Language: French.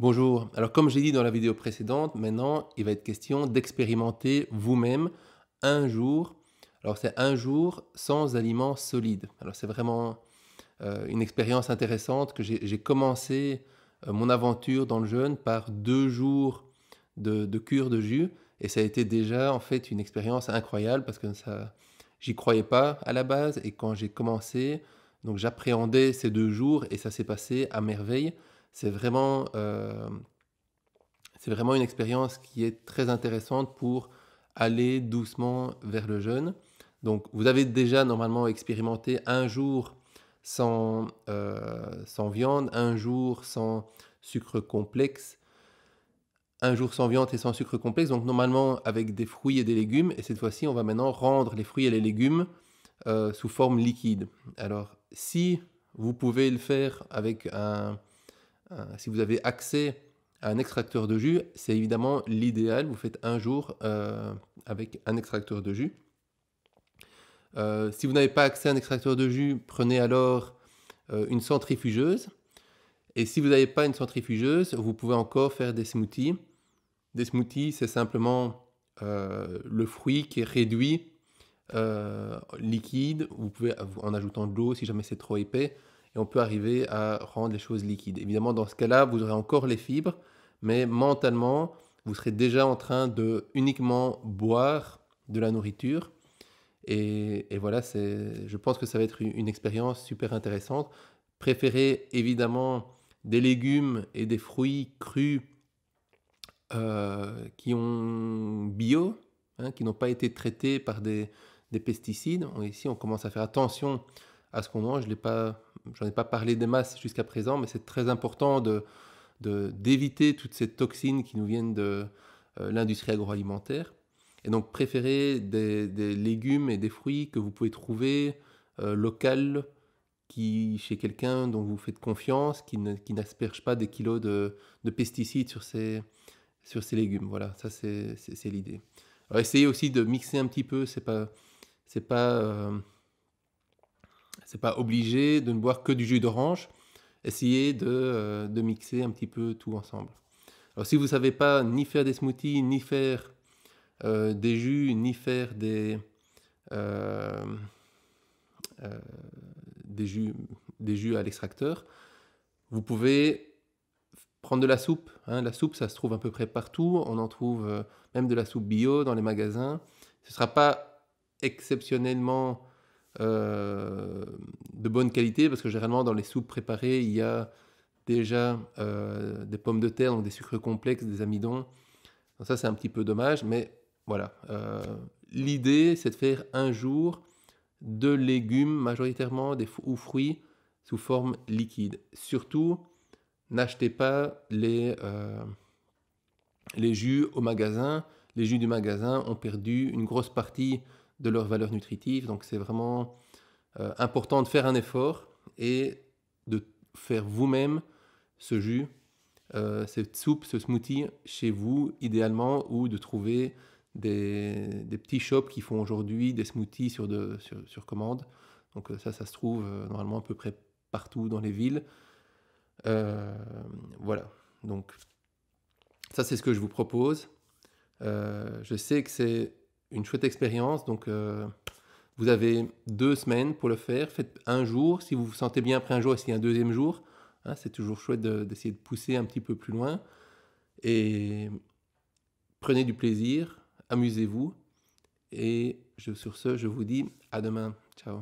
Bonjour. Alors comme j'ai dit dans la vidéo précédente, maintenant il va être question d'expérimenter vous-même un jour. Alors c'est un jour sans aliments solides. Alors c'est vraiment une expérience intéressante que j'ai commencé mon aventure dans le jeûne par 2 jours de cure de jus. Et ça a été déjà en fait une expérience incroyable parce que j'y croyais pas à la base. Et quand j'ai commencé, donc j'appréhendais ces 2 jours et ça s'est passé à merveille. C'est vraiment, euh, c'est vraiment une expérience qui est très intéressante pour aller doucement vers le jeûne. Donc, vous avez déjà normalement expérimenté un jour sans viande, un jour sans sucre complexe, un jour sans viande et sans sucre complexe. Donc, normalement avec des fruits et des légumes. Et cette fois-ci, on va maintenant rendre les fruits et les légumes sous forme liquide. Alors, si vous pouvez le faire avec si vous avez accès à un extracteur de jus, c'est évidemment l'idéal. Vous faites un jour avec un extracteur de jus. Si vous n'avez pas accès à un extracteur de jus, prenez alors une centrifugeuse. Et si vous n'avez pas une centrifugeuse, vous pouvez encore faire des smoothies. Des smoothies, c'est simplement le fruit qui est réduit liquide. Vous pouvez en ajoutant de l'eau si jamais c'est trop épais. Et on peut arriver à rendre les choses liquides. Évidemment, dans ce cas-là, vous aurez encore les fibres, mais mentalement, vous serez déjà en train de uniquement boire de la nourriture. Et voilà, je pense que ça va être une expérience super intéressante. Préférez évidemment des légumes et des fruits crus qui ont bio, hein, qui n'ont pas été traités par des pesticides. Ici, on commence à faire attention à ce qu'on mange. J'en ai pas parlé des masses jusqu'à présent, mais c'est très important d'éviter toutes ces toxines qui nous viennent de l'industrie agroalimentaire. Et donc, préférez des légumes et des fruits que vous pouvez trouver local, chez quelqu'un dont vous faites confiance, qui n'asperge pas des kilos de pesticides sur ces légumes. Voilà, ça c'est l'idée. Alors, essayez aussi de mixer un petit peu. C'est pas, c'est pas obligé de ne boire que du jus d'orange. Essayez de mixer un petit peu tout ensemble. Alors si vous ne savez pas ni faire des smoothies, ni faire des jus, ni faire euh, euh, des jus, des jus à l'extracteur, vous pouvez prendre de la soupe, hein. La soupe, ça se trouve à peu près partout. On en trouve même de la soupe bio dans les magasins. Ce ne sera pas exceptionnellement de bonne qualité parce que généralement dans les soupes préparées, il y a déjà des pommes de terre, donc des sucres complexes, des amidons. Donc ça, c'est un petit peu dommage, mais voilà. L'idée, c'est de faire un jour de légumes majoritairement ou fruits sous forme liquide. Surtout, n'achetez pas les jus au magasin. Les jus du magasin ont perdu une grosse partie de leur valeur nutritive, donc c'est vraiment important de faire un effort et de faire vous-même ce jus, cette soupe, ce smoothie chez vous idéalement, ou de trouver des petits shops qui font aujourd'hui des smoothies sur commande. Donc ça se trouve normalement à peu près partout dans les villes. Euh, voilà, donc ça c'est ce que je vous propose. Je sais que c'est une chouette expérience, donc vous avez 2 semaines pour le faire. Faites un jour, si vous vous sentez bien après un jour, essayez un deuxième jour. Hein, c'est toujours chouette d'essayer de pousser un petit peu plus loin. Et prenez du plaisir, amusez-vous. Et sur ce, je vous dis à demain. Ciao.